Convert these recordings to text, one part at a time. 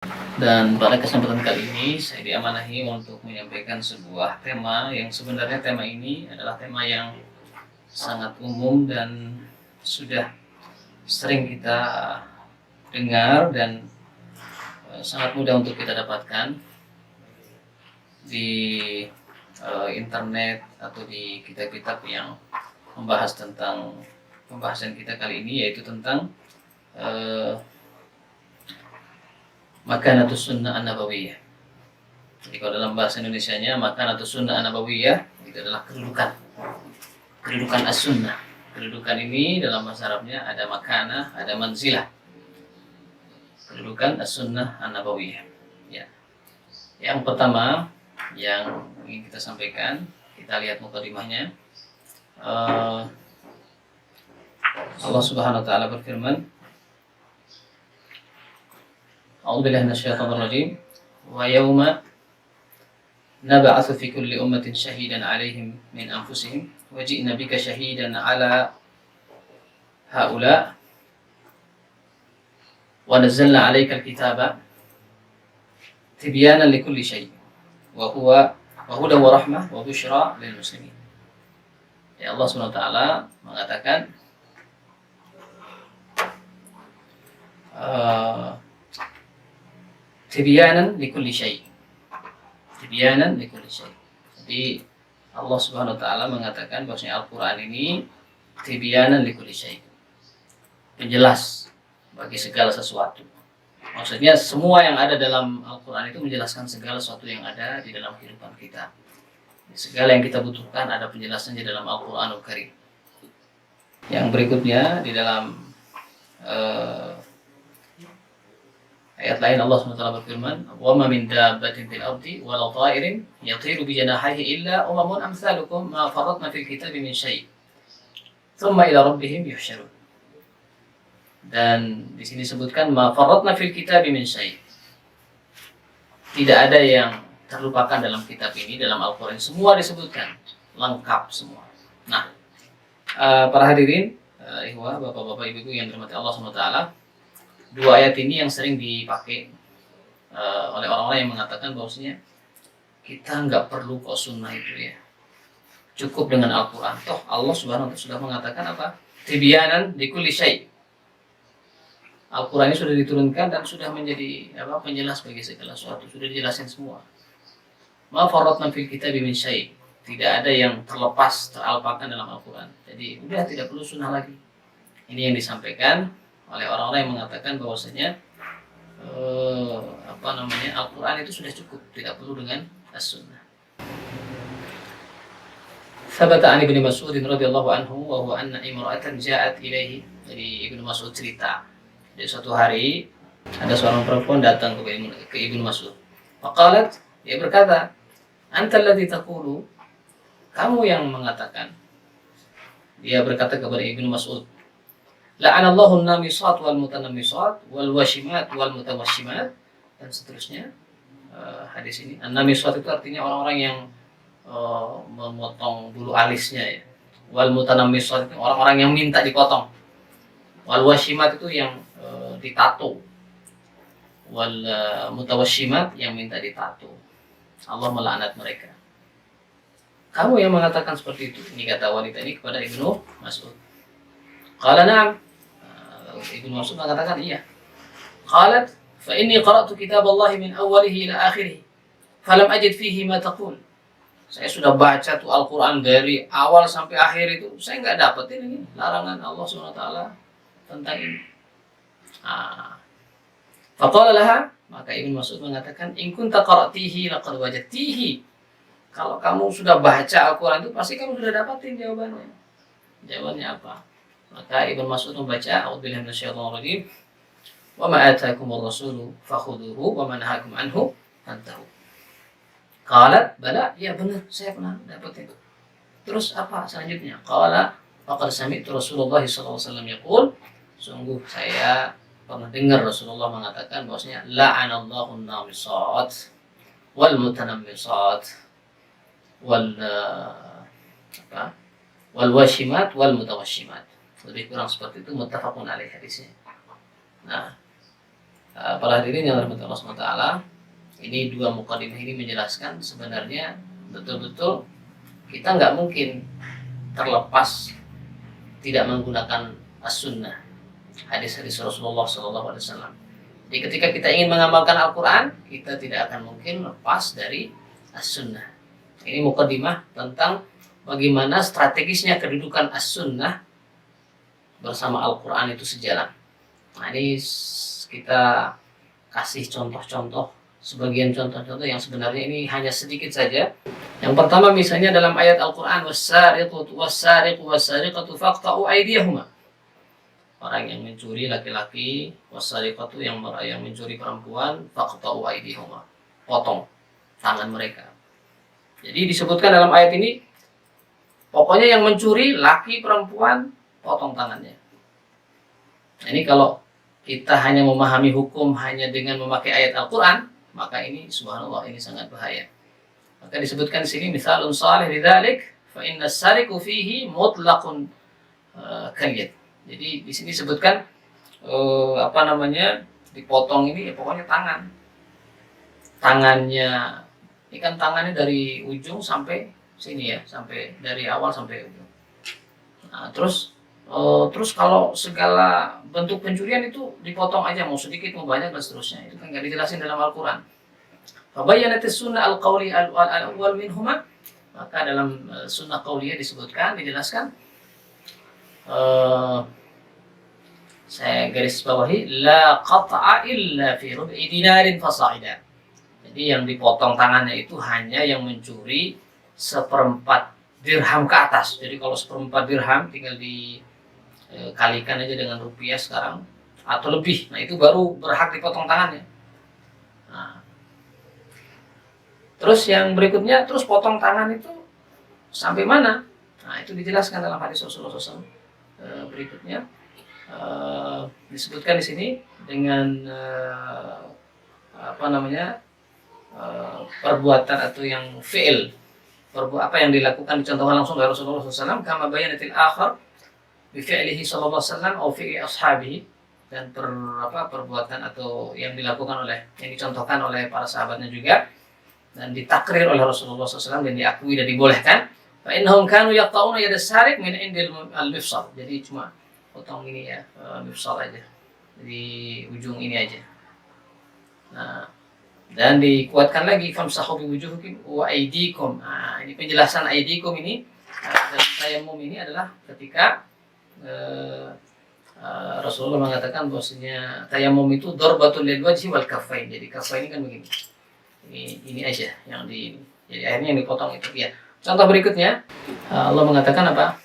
Dan pada kesempatan kali ini saya diamanahi untuk menyampaikan sebuah tema yang sebenarnya tema ini adalah tema yang sangat umum dan sudah sering kita dengar dan sangat mudah untuk kita dapatkan di internet atau di kitab-kitab yang membahas tentang pembahasan kita kali ini, yaitu tentang Makanatus Sunnah An-Nabawiyah. Jadi kalau dalam bahasa Indonesianya Makanatus Sunnah An-Nabawiyah itu adalah kedudukan as-sunnah. Kedudukan ini dalam bahasa Arabnya ada makanah, ada manzilah. Kedudukan as-sunnah An-Nabawiyah. Ya. Yang pertama yang ingin kita sampaikan, kita lihat mukadimahnya. Allah Subhanahu wa taala berfirman, A'udzubillahi minasyaitonir rajim. Wa yauma nab'atsu fi kulli ummatin shahidan 'alaihim min anfusihim wa ji'na bika shahidan 'ala haula wa nazzalna 'alaikal kitaba tibyanan likulli syai' wa hudan wa rahmah wa busyra lil muslimin. Ya, Allah Subhanahu wa taala mengatakan tibyanan likulli syai'. Tibyanan likulli syai'. Jadi Allah Subhanahu wa taala mengatakan bahwasanya Al-Qur'an ini tibyanan likulli syai'. Penjelas bagi segala sesuatu. Maksudnya semua yang ada dalam Al-Qur'an itu menjelaskan segala sesuatu yang ada di dalam kehidupan kita. Segala yang kita butuhkan ada penjelasannya dalam Al-Qur'anul Karim. Yang berikutnya di dalam ayat lain Allah SWT berfirman, "Wa ma min dabbatin fil ardi wa la ta'irin yatiru bi janahihi illa umamun amsalukum ma farratna fil kitabi min syai'. Tsumma ila rabbihim yuhsyarun." Dan di sini disebutkan ma farratna fil kitabi min syai'. Tidak ada yang terlupakan dalam kitab ini, dalam Al-Qur'an semua disebutkan, lengkap semua. Nah, para hadirin, ikhwah, bapak-bapak, ibu-ibu yang dirahmati Allah SWT, dua ayat ini yang sering dipakai oleh orang-orang yang mengatakan bahwasanya kita nggak perlu kok sunnah itu ya, cukup dengan Al-Quran. Toh Allah Subhanahu wa taala sudah mengatakan apa? Tibyanan likulli syai'. Al-Quran ini sudah diturunkan dan sudah menjadi penjelas bagi segala sesuatu, sudah dijelasin semua. Ma farratna fil kitabi min syai'. Tidak ada yang terlepas, teralpakan dalam Al-Quran. Jadi udah tidak perlu sunnah lagi. Ini yang disampaikan oleh orang-orang yang mengatakan bahwasanya Al-Quran itu sudah cukup, tidak perlu dengan as-sunnah. Thabata an Ibnu Mas'ud radhiyallahu anhu wa huwa anna imra'atan ja'at ilaihi. Jadi Ibnu Mas'ud cerita, di suatu hari ada seorang perempuan datang ke Ibnu Mas'ud. Faqalat, dia berkata, "Anta alladhi taqulu?" Kamu yang mengatakan. Dia berkata kepada Ibnu Mas'ud, "La'anallahu an-namisat wal mutanammisat wal washimat wal mutawashimat," dan seterusnya. Hadis ini, an-namisat itu artinya orang-orang yang memotong bulu alisnya ya. Wal mutanammisat itu orang-orang yang minta dipotong. Wal washimat itu yang ditato. Wal mutawashimat yang minta ditato. Allah melaknat mereka. Kamu yang mengatakan seperti itu. Ini kata wanita ini kepada Ibnu Mas'ud. Qala na'am. Ibnu Mas'ud mengatakan iya. Qalat fa inni qara'tu kitab Allah min awwalihi ila akhirih falam ajid fihi ma taqul. Saya sudah baca tuh Al-Qur'an dari awal sampai akhir itu, saya enggak dapetin ini larangan Allah Subhanahu wa taala tentang ini. Faqala laha, maka Ibnu Mas'ud mengatakan, "In kunta qara'tihi laqad wajadtihi." Kalau kamu sudah baca Al-Qur'an itu pasti kamu sudah dapatin jawabannya. Jawabannya apa? Maka Ibnu Mas'ud membaca, "A'udzubillahi minasyaitonir rajim. Wa ma ataakumur rasulu fakhudhuhu wa ma nahakum anhu fantahu." Qalat, "Bala, ya benar, saya pernah dapat itu." Terus apa selanjutnya? Qala, "Faqad sami'tu Rasulullah sallallahu alaihi wasallam yaqul." Sungguh saya pernah dengar Rasulullah mengatakan bahwasanya la'anallahu an-namisat wal mutanammisat wal washimat wal mutawashimat. Lebih kurang seperti itu, muttafaqun alaih hadisnya. Nah, Para hadirin yang dirahmati Allah SWT, ini dua mukadimah ini menjelaskan sebenarnya betul-betul kita nggak mungkin terlepas tidak menggunakan as-sunnah, hadis-hadis Rasulullah SAW. Jadi ketika kita ingin mengamalkan Al-Quran, kita tidak akan mungkin lepas dari as-sunnah. Ini mukadimah tentang bagaimana strategisnya kedudukan as-sunnah bersama Al-Quran itu sejalan. Nah, ini kita kasih contoh-contoh, sebagian contoh-contoh yang sebenarnya ini hanya sedikit saja. Yang pertama misalnya dalam ayat Al-Quran, was-sariqatu was-sariqatu faqta'u aydiyahuma. Orang yang mencuri laki-laki, was-sariqatu yang mencuri perempuan, faqta'u aydiyahuma. Potong tangan mereka. Jadi disebutkan dalam ayat ini, pokoknya yang mencuri laki perempuan, potong tangannya. Nah, ini kalau kita hanya memahami hukum hanya dengan memakai ayat Al-Quran, maka ini subhanallah ini sangat bahaya. Maka disebutkan di sini misalun salih lidzalik fa inna as-sariqu fihi mutlaqun kayyid. Jadi di sini disebutkan dipotong ini ya pokoknya tangannya. Ini kan tangannya dari ujung sampai sini ya, sampai dari awal sampai ujung. Nah, terus kalau segala bentuk pencurian itu dipotong aja, mau sedikit mau banyak dan seterusnya, itu kan nggak dijelasin dalam Al-Quran. Fabayyanatis sunnah al-qawli al-awwal minhuma, maka dalam sunnah qauliyah disebutkan, dijelaskan, saya garis bawahi, la qat'a illa fi rub'i dinarin fasa'ida. Jadi yang dipotong tangannya itu hanya yang mencuri 1/4 dirham ke atas. Jadi kalau 1/4 dirham tinggal dikalikan aja dengan rupiah sekarang atau lebih. Nah itu baru berhak dipotong tangannya. Nah, terus yang berikutnya, terus potong tangan itu sampai mana? Nah itu dijelaskan dalam hadis Rasulullah SAW. Berikutnya disebutkan di sini dengan perbuatan atau yang fi'il, apa yang dilakukan dicontohkan langsung dari Rasulullah SAW, kama bayanatil akhar bi fi'lihi sallallahu alaihi wasallam atau fi'li ashabihi, dan perbuatan atau yang dilakukan yang dicontohkan oleh para sahabatnya juga dan ditakrir oleh Rasulullah SAW dan diakui dan dibolehkan. Fa innahum kanu yaqta'una yad as-sariq min indil al-mifsal. Jadi cuma potong ini ya, mifsal aja, di ujung ini aja. Nah, dan dikuatkan lagi famsahu biwujuhikum wa aydikum. Nah, ini penjelasan aydikum ini dalam tayammum ini adalah ketika Rasulullah mengatakan bahwasanya tayammum itu darbatul lil wajhi wal kaffain. Jadi kaffain ini kan begini. Ini aja yang jadi akhirnya yang dipotong itu ya. Contoh berikutnya Allah mengatakan apa?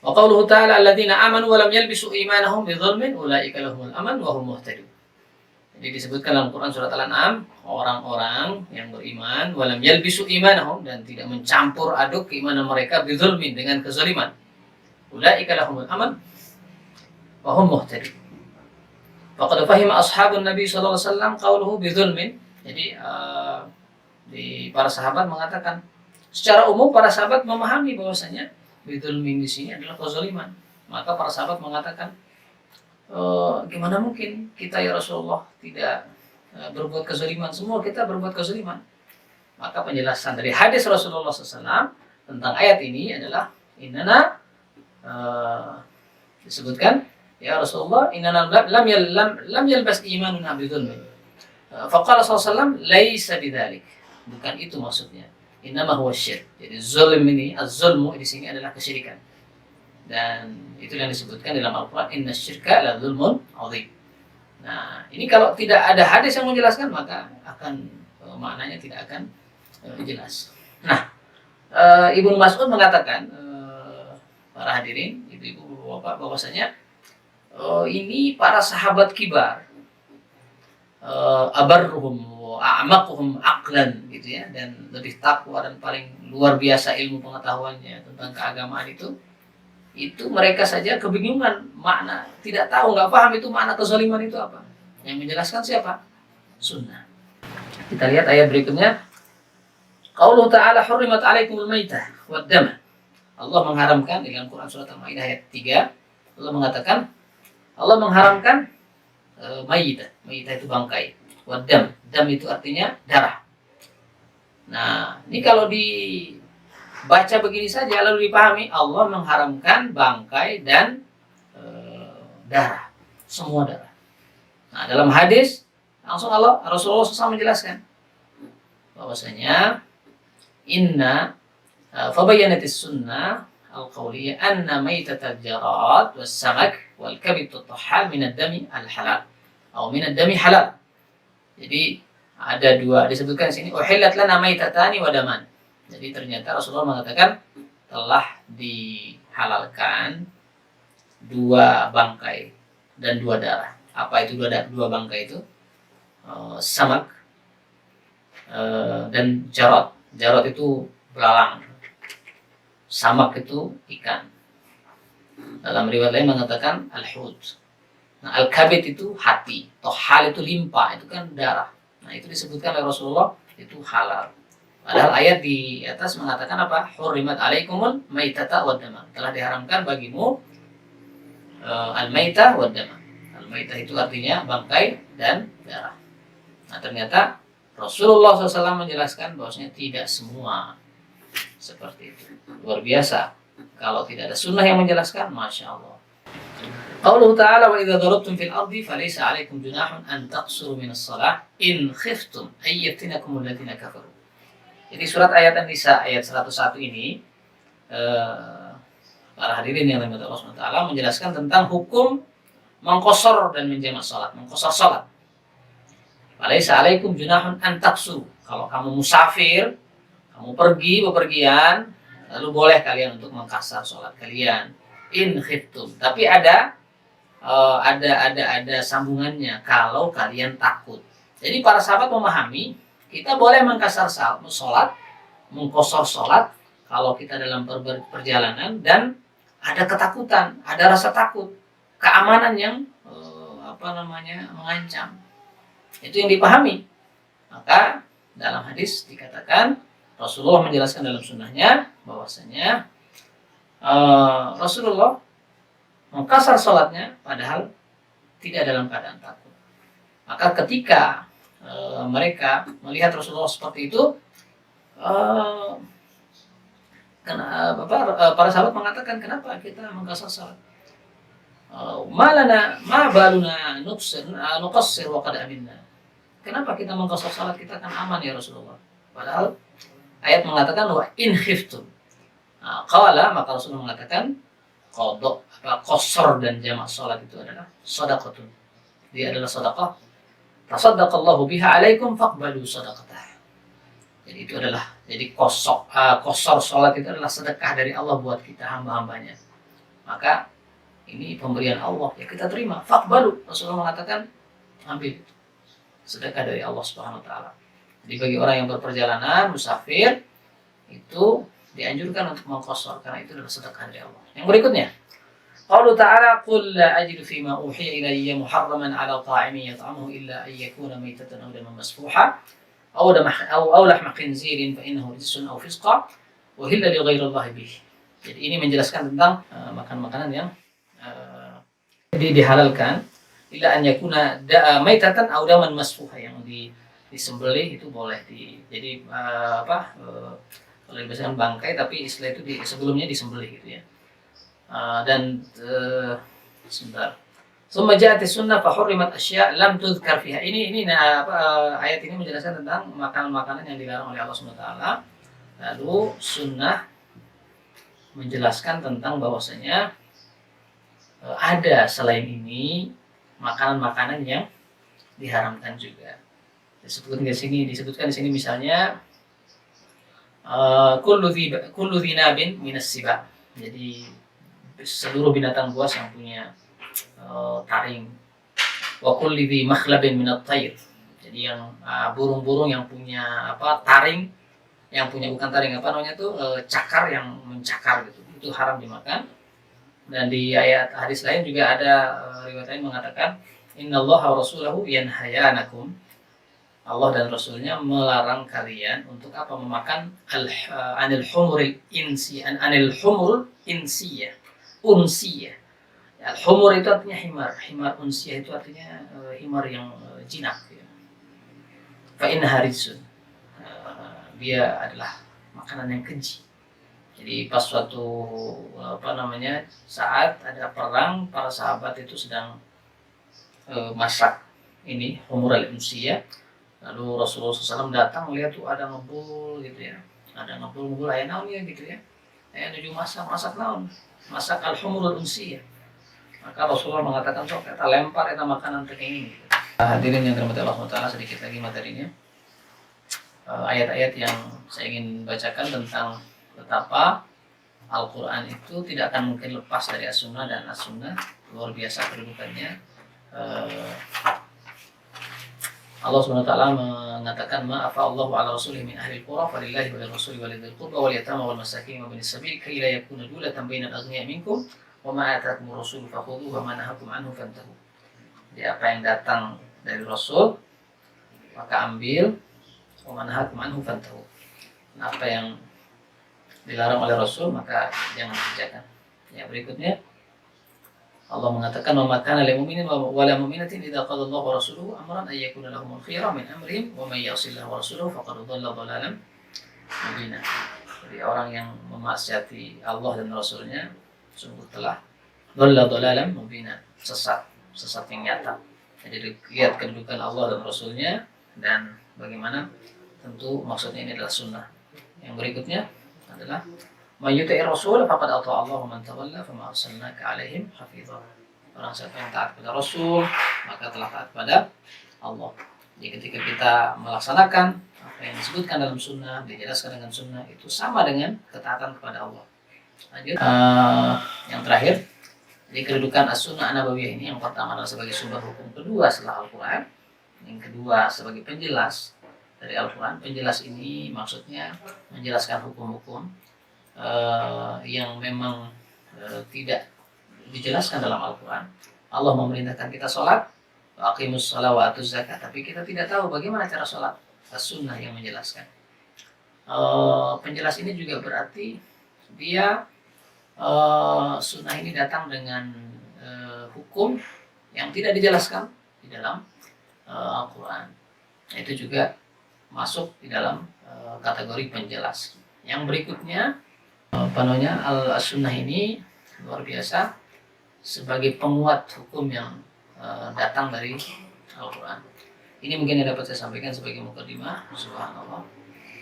Wa qauluhu ta'ala alladziina aamanu wa lam yalbisu iimaanahum bidzulmin ulaika lahumul aman wa hum muhtadun. Jadi disebutkan dalam Quran surat Al-An'am, orang-orang yang beriman walam yalbisu imanahum, dan tidak mencampur aduk keimanan mereka bidzulmin, dengan kezaliman. Ulaika lahumul aman wa hum muhtadun. Faqad fahima ashabun Nabi sallallahu alaihi wasallam qauluhu bidzulmin. Jadi di para sahabat mengatakan, secara umum para sahabat memahami bahwasanya bidzulmin di sini adalah kezaliman. Maka para sahabat mengatakan, gimana mungkin kita ya Rasulullah tidak berbuat kezaliman? Semua kita berbuat kezaliman. Maka penjelasan dari hadis Rasulullah SAW tentang ayat ini adalah innana, disebutkan ya Rasulullah innana lam yalbas imanuna bidzulmin. Faqala sallallahu laisa bidzalik. Bukan itu maksudnya. Innama huwa syirk. Jadi zulm ini, az-zulmu di sini adalah kesyirikan. Dan itu yang disebutkan dalam Al-Quran, inna syirka la zulmun azim. Nah, ini kalau tidak ada hadis yang menjelaskan, maka akan maknanya tidak akan jelas. Nah, Ibnu Mas'ud mengatakan, para hadirin, ibu-ibu, bapak, bahwasanya ini para sahabat kibar, abarruhum wa a'maquhum aqlan, gitu ya, dan lebih takwa dan paling luar biasa ilmu pengetahuannya tentang keagamaan itu mereka saja kebingungan makna, tidak tahu, nggak paham itu makna kezaliman itu apa. Yang menjelaskan siapa? Sunnah. Kita lihat ayat berikutnya. Qauluhu ta'ala hurrimat 'alaikumul maitah wad dam. Allah mengharamkan, dalam Quran surat Al-Maidah ayat 3, Allah mengatakan, Allah mengharamkan mayyitah. Mayyitah itu bangkai. Wadam, dam itu artinya darah. Nah, ini kalau dibaca begini saja lalu dipahami, Allah mengharamkan bangkai dan darah, semua darah. Nah, dalam hadis langsung Rasulullah SAW menjelaskan bahwasanya inna fabayyanatis sunnah al-qawliyah anna maitatal jarad was samak wal kabid tahal min ad-dami al-halal atau min ad-dami halal. Jadi ada dua disebutkan di sini uhillat lana maitatani wa daman. Jadi ternyata Rasulullah mengatakan telah dihalalkan dua bangkai dan dua darah. Apa itu dua bangkai itu? Samak dan jarad. Jarad itu belalang. Samak itu ikan. Dalam riwayat lain mengatakan al-hut. Nah, al-kabid itu hati. Tohal itu limpa, itu kan darah. Nah, itu disebutkan oleh Rasulullah itu halal. Padahal ayat di atas mengatakan apa? Hurrimat alaikumul maitata wad dama. Telah diharamkan bagimu al-maitah wad dama. Al-maitah itu artinya bangkai dan darah. Nah, ternyata Rasulullah SAW menjelaskan bahwasanya tidak semua seperti itu. Luar biasa. Kalau tidak ada sunnah yang menjelaskan, Masya Allah. Qauluhu ta'ala wa idza darabtum fil ardi falaysa 'alaikum junahun an taqsuru minas shalah in khiftum ay yaftinakum alladziina kafaru. Jadi surat ayat An-Nisa ayat 101 ini para hadirin yang dirahmati Allah Subhanahu wa taala menjelaskan tentang hukum mengqashar dan menjamak salat, mengqashar salat. Falaysa 'alaikum junahun an taqsuru. Kalau kamu musafir, kamu pergi bepergian, lalu boleh kalian untuk mengqashar salat kalian in khiftum. Tapi ada sambungannya kalau kalian takut. Jadi para sahabat memahami kita boleh mengqashar salat, mengqashar salat kalau kita dalam perjalanan dan ada ketakutan, ada rasa takut, keamanan yang mengancam. Itu yang dipahami. Maka dalam hadis dikatakan Rasulullah menjelaskan dalam sunnahnya bahwasanya Rasulullah mengqashar salatnya padahal tidak dalam keadaan takut. Maka ketika mereka melihat Rasulullah seperti itu, para sahabat mengatakan, kenapa kita mengqashar salat? Ma baluna nuqassir wa qad aminna. Kenapa kita mengqashar salat, kita kan aman ya Rasulullah. Padahal ayat mengatakan wa in khiftum. Qala, maka Rasulullah mengatakan qashar dan jamak salat itu adalah shadaqatun. Dia adalah sedekah. Tasaddaqallahu biha alaikum faqbalu sadaqatah. Jadi itu adalah qashar salat itu adalah sedekah dari Allah buat kita hamba-hambanya. Maka ini pemberian Allah ya kita terima. Faqbalu, Rasulullah mengatakan ambil sedekah dari Allah Subhanahu wa taala. Jadi bagi orang yang berperjalanan, musafir itu dianjurkan untuk mengqashar karena itu adalah sedekah dari Allah. Yang berikutnya, qaulu ta'ala qul la ajidu fima uhiya ilayya muharraman 'ala ta'imin yat'amuhu illa an yakuna maytatan aw daman masfuha aw lahma khinzirin fa innahu rijsun aw fisqa wa hilla li ghairi Allah bih. Jadi ini menjelaskan tentang makanan-makanan yang dihalalkan illa an yakuna maytatan aw daman masfuha, yang disembelih itu boleh jadi kalau dibasarkan bangkai tapi istilah itu sebelumnya disembelih gitu ya. Sebentar. Summa ja'atis sunnah fa hurrimat asya' lam tuzkar fiha. Ayat ini menjelaskan tentang makanan-makanan yang dilarang oleh Allah Subhanahu wa taala. Lalu sunnah menjelaskan tentang bahwasanya ada selain ini makanan-makanan yang diharamkan juga. Disebutkan di sini misalnya kullu dhi nabin minas siba. Jadi seluruh binatang buas yang punya taring. Wa kulli dhi makhlabin minat tayr. Jadi yang burung-burung yang punya taring, yang punya bukan taring cakar yang mencakar gitu. Itu haram dimakan. Dan di ayat hadis lain juga ada riwayat lain mengatakan innallaha wa rasulahu yanhayanakum. Allah dan Rasulnya melarang kalian untuk apa? Memakan anil humuril insiyah. Unsiyah. Ya, humur itu artinya himar. Himar unsiyah itu artinya himar yang jinak. Ya. Fa innaha rijsun. Dia adalah makanan yang keji. Jadi pas suatu saat ada perang, para sahabat itu sedang masak ini humur al-unsiyah. Lalu Rasulullah SAW datang melihat tuh ada ngebul gitu ya, ada ngebul ayah naon ya gitu ya, ayah nuju masak naon, masak al-humur al-unsiyah. Maka Rasulullah mengatakan sok kita lempar kita makanan ini. Gitu. Hadirin yang dirahmati Allah Taala, sedikit lagi materinya. Ayat-ayat yang saya ingin bacakan tentang betapa Al-Quran itu tidak akan mungkin lepas dari As-Sunnah, dan As-Sunnah luar biasa kedudukannya. Allah SWT mengatakan ma'afa Allahu ala rasulih min ahli qura falillahi wa lirrasuli wa lidhil qurba wal yatama wal masakin wa binis sabil kay la yakuna dulatan bainal aghniya minkum wa ma atakumur rasul fakhudhuhu wa ma nahakum anhu fantahu. Jadi apa yang datang dari Rasul maka ambil, wa ma nahakum anhu fantahu. Apa yang dilarang oleh Rasul maka jangan kerjakan. Ya, berikutnya Allah mengatakan wa ma kana lil mu'minin wa la mu'minatin idza qada Allahu wa rasuluhu amran ay yakuna lahumul khiyara min amrihim wa may ya'sillaha wa rasulahu faqad dhalla dhalalan mubina. Jadi orang yang memaksiati Allah dan Rasulnya sungguh telah dhalla dhalalan mubina, sesat yang nyata. Jadi lihat kedudukan Allah dan Rasulnya, dan bagaimana tentu maksudnya ini adalah sunnah. Yang berikutnya adalah mayyuti'ir rasul faqad ata'a Allah wa man tawalla fama arsalnaka 'alaihim hafizah. Orang siapa yang taat kepada Rasul maka telah taat kepada Allah. Jadi ketika kita melaksanakan apa yang disebutkan dalam sunnah, dijelaskan dengan sunnah, itu sama dengan ketaatan kepada Allah. Lanjut, yang terakhir, di kedudukan as-sunnah an-nabawiyah ini, yang pertama adalah sebagai sumber hukum kedua setelah Al-Quran, yang kedua sebagai penjelas dari Al-Quran. Penjelas ini maksudnya menjelaskan hukum-hukum yang memang tidak dijelaskan dalam Al-Quran. Allah memerintahkan kita sholat, aqimus shalah wa atuz zakat, tapi kita tidak tahu bagaimana cara sholat. As-sunnah yang menjelaskan. Penjelas ini juga berarti dia sunnah ini datang dengan hukum yang tidak dijelaskan di dalam Al-Quran. Itu juga masuk di dalam kategori penjelas. Yang berikutnya al-sunnah ini luar biasa sebagai penguat hukum yang datang dari Al-Quran. Ini mungkin yang dapat saya sampaikan sebagai mukadimah. Subhanallah,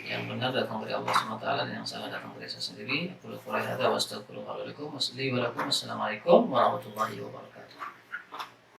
yang benar datang dari Allah SWT dan yang salah datang dari saya sendiri. Aku lakukan hadza wa astaghfirullahaladzim. Wassalamualaikum warahmatullahi wabarakatuh.